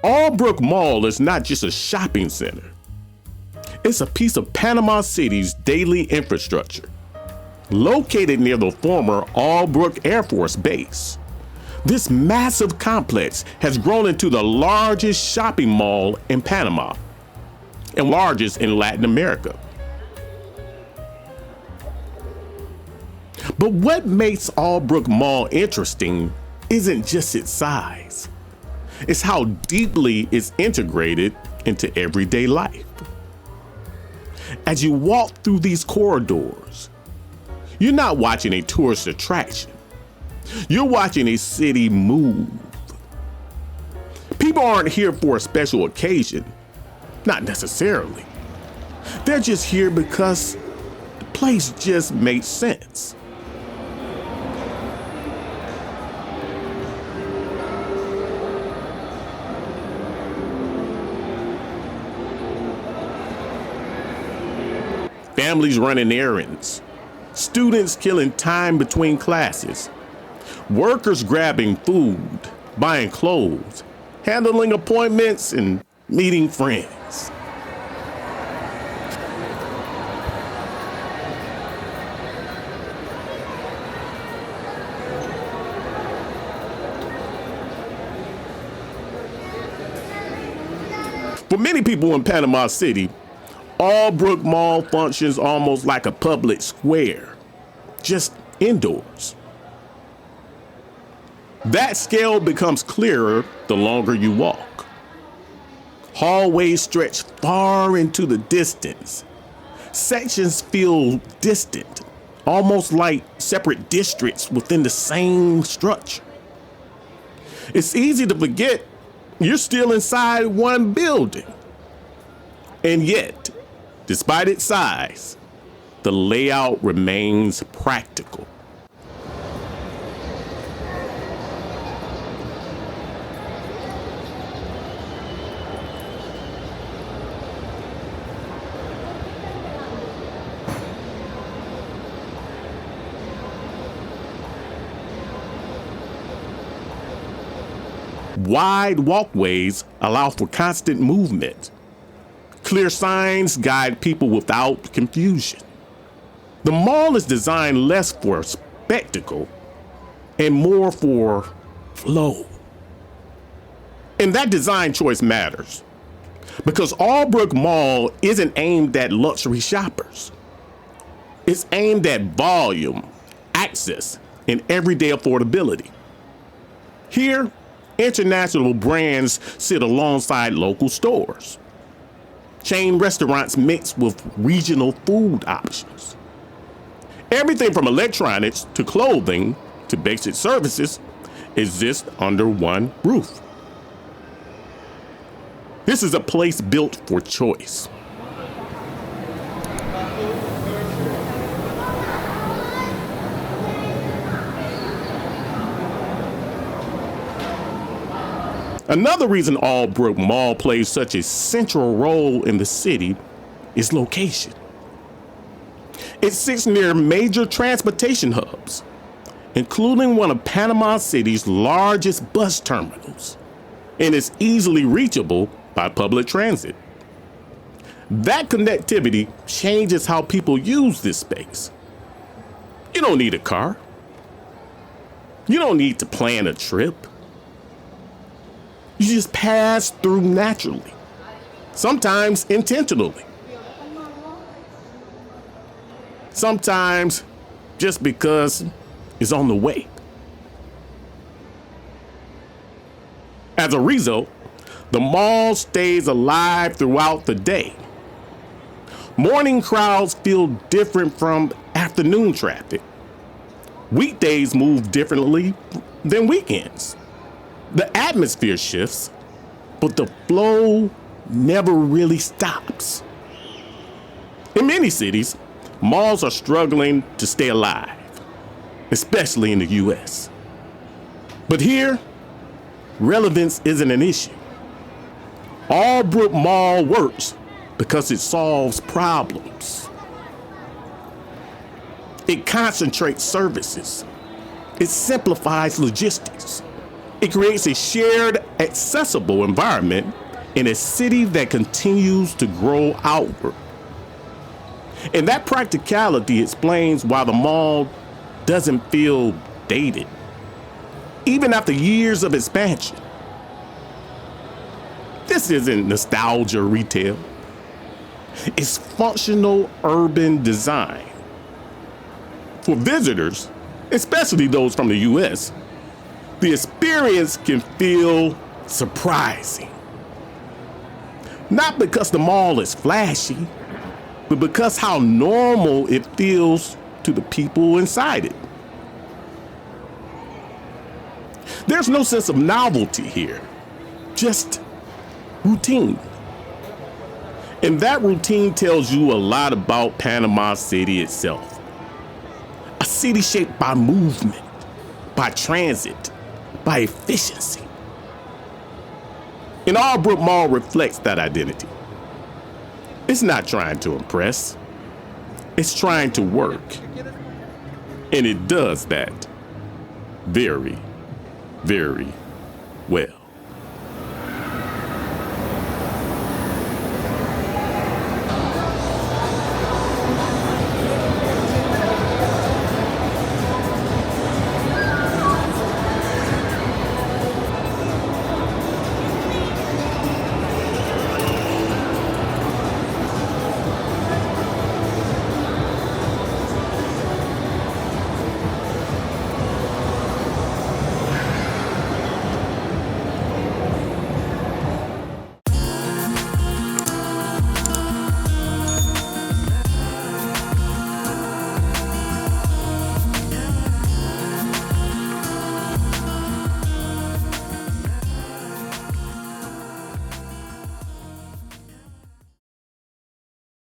Albrook Mall is not just a shopping center. It's a piece of Panama City's daily infrastructure, located near the former Albrook Air Force Base. This massive complex has grown into the largest shopping mall in Panama and largest in Latin America. But what makes Albrook Mall interesting isn't just its size. It's how deeply it's integrated into everyday life. As you walk through these corridors, you're not watching a tourist attraction. You're watching a city move. People aren't here for a special occasion, not necessarily. They're just here because the place just makes sense. Families running errands, students killing time between classes, workers grabbing food, buying clothes, handling appointments, and meeting friends. For many people in Panama City, Albrook Mall functions almost like a public square, just indoors. That scale becomes clearer the longer you walk. Hallways stretch far into the distance. Sections feel distant, almost like separate districts within the same structure. It's easy to forget you're still inside one building. And yet, despite its size, the layout remains practical. Wide walkways allow for constant movement. Clear signs guide people without confusion. The mall is designed less for spectacle and more for flow. And that design choice matters because Albrook Mall isn't aimed at luxury shoppers. It's aimed at volume, access, and everyday affordability. Here, international brands sit alongside local stores. Chain restaurants mix with regional food options. Everything from electronics to clothing to basic services exist under one roof. This is a place built for choice. Another reason Albrook Mall plays such a central role in the city is location. It sits near major transportation hubs, including one of Panama City's largest bus terminals, and is easily reachable by public transit. That connectivity changes how people use this space. You don't need a car. You don't need to plan a trip. You just pass through naturally, sometimes intentionally. Sometimes just because it's on the way. As a result, the mall stays alive throughout the day. Morning crowds feel different from afternoon traffic. Weekdays move differently than weekends. The atmosphere shifts, but the flow never really stops. In many cities, malls are struggling to stay alive, especially in the US. But here, relevance isn't an issue. Albrook Mall works because it solves problems. It concentrates services. It simplifies logistics. It creates a shared, accessible environment in a city that continues to grow outward. And that practicality explains why the mall doesn't feel dated, even after years of expansion. This isn't nostalgia retail. It's functional urban design. For visitors, especially those from the US, the experience can feel surprising. Not because the mall is flashy, but because how normal it feels to the people inside it. There's no sense of novelty here, just routine. And that routine tells you a lot about Panama City itself. A city shaped by movement, by transit, by efficiency. And Albrook Mall reflects that identity. It's not trying to impress. It's trying to work. And it does that very, very well.